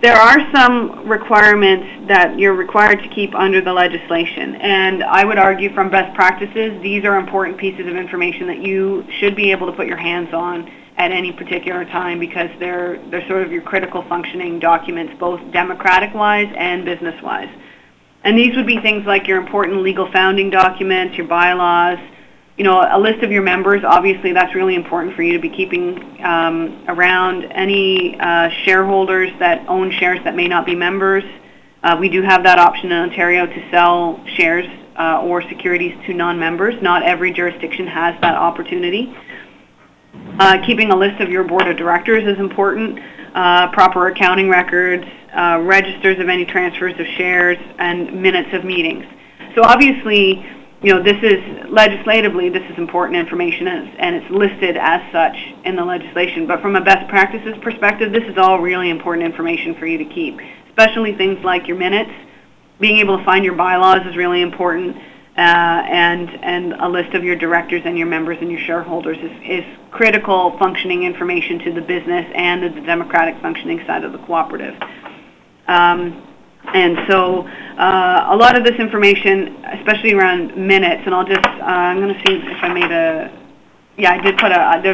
there are some requirements that you're required to keep under the legislation, and I would argue from best practices, these are important pieces of information that you should be able to put your hands on at any particular time, because they're sort of your critical functioning documents, both democratic-wise and business-wise. And these would be things like your important legal founding documents, your bylaws, a list of your members. Obviously, that's really important for you to be keeping around. Any shareholders that own shares that may not be members. We do have that option in Ontario to sell shares or securities to non-members. Not every jurisdiction has that opportunity. Keeping a list of your board of directors is important. Proper accounting records, registers of any transfers of shares, and minutes of meetings. So obviously, this is legislatively, this is important information, and it's listed as such in the legislation. But from a best practices perspective, this is all really important information for you to keep, especially things like your minutes. Being able to find your bylaws is really important, and a list of your directors and your members and your shareholders is critical functioning information to the business and the democratic functioning side of the cooperative. And so a lot of this information, especially around minutes, and I'll just, I'm going to see if I made I did put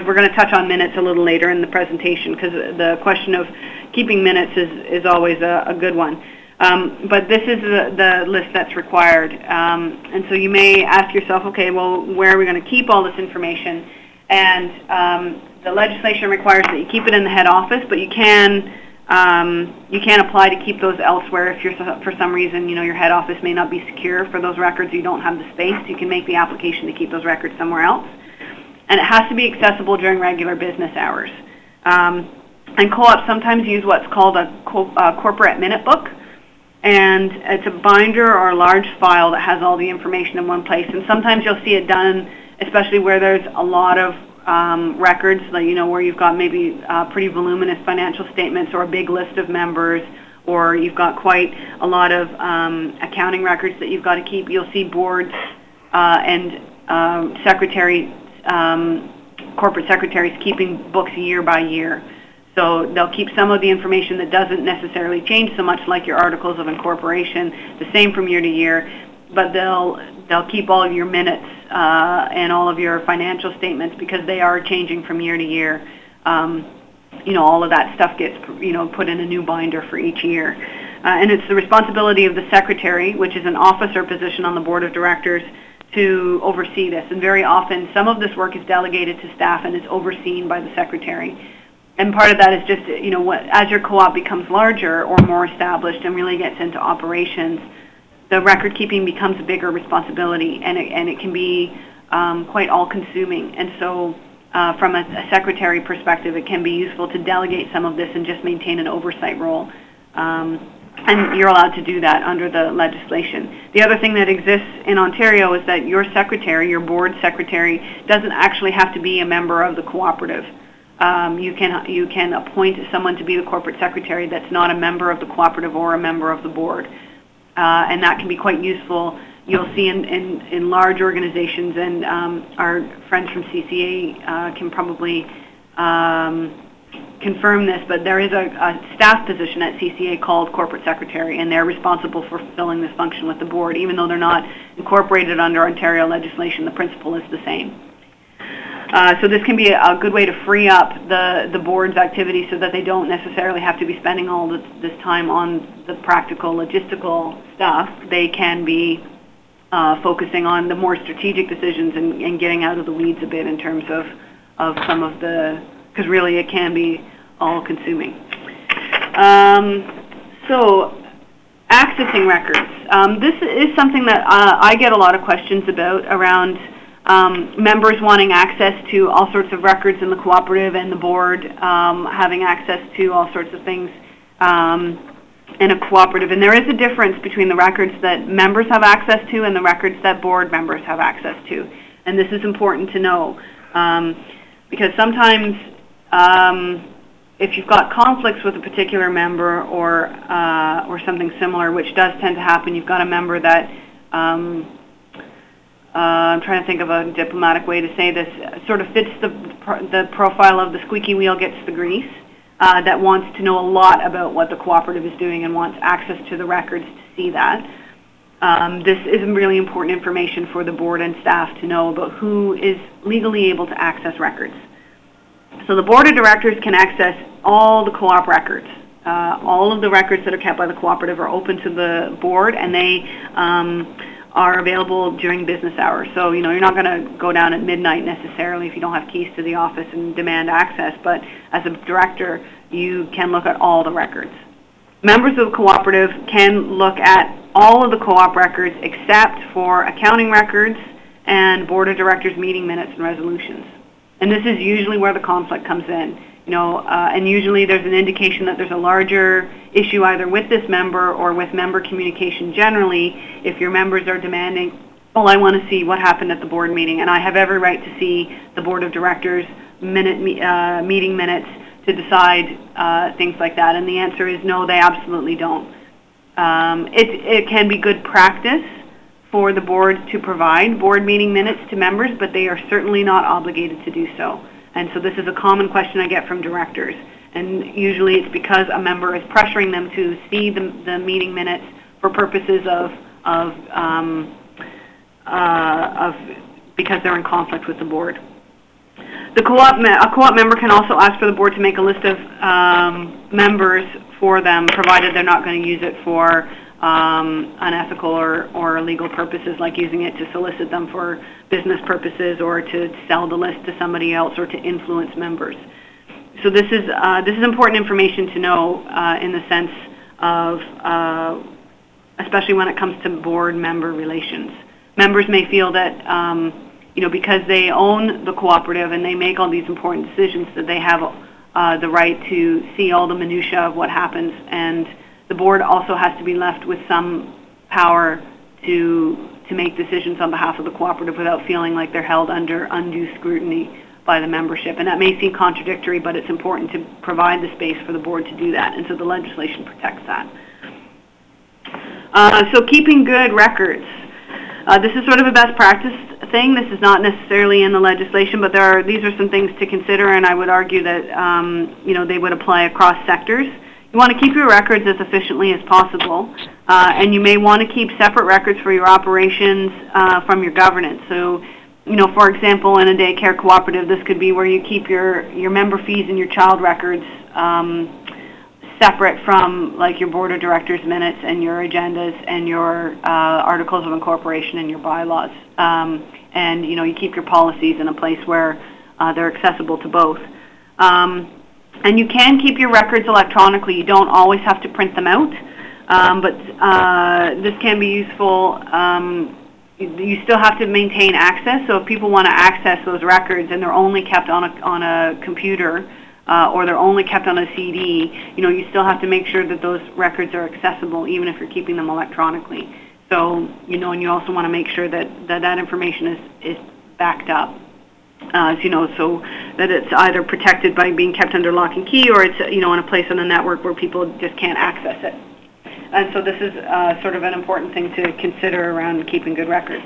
we're going to touch on minutes a little later in the presentation, because the question of keeping minutes is always a good one. But this is the list that's required. And so you may ask yourself, okay, well, where are we going to keep all this information? And the legislation requires that you keep it in the head office, but you can apply to keep those elsewhere if for some reason, your head office may not be secure for those records. You don't have the space. You can make the application to keep those records somewhere else. And it has to be accessible during regular business hours. And co-ops sometimes use what's called a corporate minute book. And it's a binder or a large file that has all the information in one place. And sometimes you'll see it done, especially where there's a lot of records, like, where you've got maybe pretty voluminous financial statements or a big list of members, or you've got quite a lot of accounting records that you've got to keep. You'll see boards and corporate secretaries keeping books year by year. So they'll keep some of the information that doesn't necessarily change so much, like your articles of incorporation, the same from year to year, but they'll keep all of your minutes and all of your financial statements, because they are changing from year to year. All of that stuff gets put in a new binder for each year. And it's the responsibility of the secretary, which is an officer position on the board of directors, to oversee this. And very often some of this work is delegated to staff and is overseen by the secretary. And part of that is just, as your co-op becomes larger or more established and really gets into operations, the record keeping becomes a bigger responsibility, and it can be quite all-consuming. And so from a secretary perspective, it can be useful to delegate some of this and just maintain an oversight role. And you're allowed to do that under the legislation. The other thing that exists in Ontario is that your secretary, your board secretary, doesn't actually have to be a member of the cooperative. You can appoint someone to be the corporate secretary that's not a member of the cooperative or a member of the board. And that can be quite useful. You'll see in large organizations, and our friends from CCA can probably confirm this, but there is a staff position at CCA called corporate secretary, and they're responsible for fulfilling this function with the board. Even though they're not incorporated under Ontario legislation, the principle is the same. So this can be a good way to free up the board's activity so that they don't necessarily have to be spending all this time on the practical, logistical stuff. They can be focusing on the more strategic decisions and getting out of the weeds a bit in terms of some of the, because really it can be all-consuming. So accessing records. This is something that I get a lot of questions about, around members wanting access to all sorts of records in the cooperative, and the board having access to all sorts of things in a cooperative. And there is a difference between the records that members have access to and the records that board members have access to. And this is important to know, because sometimes if you've got conflicts with a particular member or something similar, which does tend to happen, you've got a member that I'm trying to think of a diplomatic way to say this, sort of fits the profile of the squeaky wheel gets the grease. that wants to know a lot about what the cooperative is doing and wants access to the records to see that. This is really important information for the board and staff to know about who is legally able to access records. So the board of directors can access all the co-op records. All of the records that are kept by the cooperative are open to the board, and they are available during business hours. So, you're not going to go down at midnight necessarily if you don't have keys to the office and demand access, but as a director, you can look at all the records. Members of the cooperative can look at all of the co-op records except for accounting records and board of directors meeting minutes and resolutions. And this is usually where the conflict comes in. And usually there's an indication that there's a larger issue either with this member or with member communication generally if your members are demanding, well, I want to see what happened at the board meeting, and I have every right to see the board of directors meeting minutes to decide things like that. And the answer is no, they absolutely don't. It can be good practice for the board to provide board meeting minutes to members, but they are certainly not obligated to do so. And so this is a common question I get from directors. And usually it's because a member is pressuring them to see the meeting minutes for purposes of because they're in conflict with the board. A co-op member can also ask for the board to make a list of members for them, provided they're not going to use it for unethical or illegal purposes, like using it to solicit them for business purposes or to sell the list to somebody else or to influence members. So this is important information to know in the sense of, especially when it comes to board-member relations. Members may feel that because they own the cooperative and they make all these important decisions, that they have the right to see all the minutiae of what happens, and the board also has to be left with some power to make decisions on behalf of the cooperative without feeling like they're held under undue scrutiny by the membership. And that may seem contradictory, but it's important to provide the space for the board to do that, and so the legislation protects that. So keeping good records. This is sort of a best practice thing. This is not necessarily in the legislation, but these are some things to consider, and I would argue that they would apply across sectors. You want to keep your records as efficiently as possible, and you may want to keep separate records for your operations from your governance. So, for example, in a daycare cooperative, this could be where you keep your member fees and your child records separate from like your board of directors minutes and your agendas and your articles of incorporation and your bylaws. And you keep your policies in a place where they're accessible to both. And you can keep your records electronically. You don't always have to print them out, but this can be useful. You still have to maintain access, so if people want to access those records and they're only kept on a computer or they're only kept on a CD, you still have to make sure that those records are accessible even if you're keeping them electronically. So, and you also want to make sure that information is backed up. So that it's either protected by being kept under lock and key, or it's in a place on the network where people just can't access it. And so this is sort of an important thing to consider around keeping good records.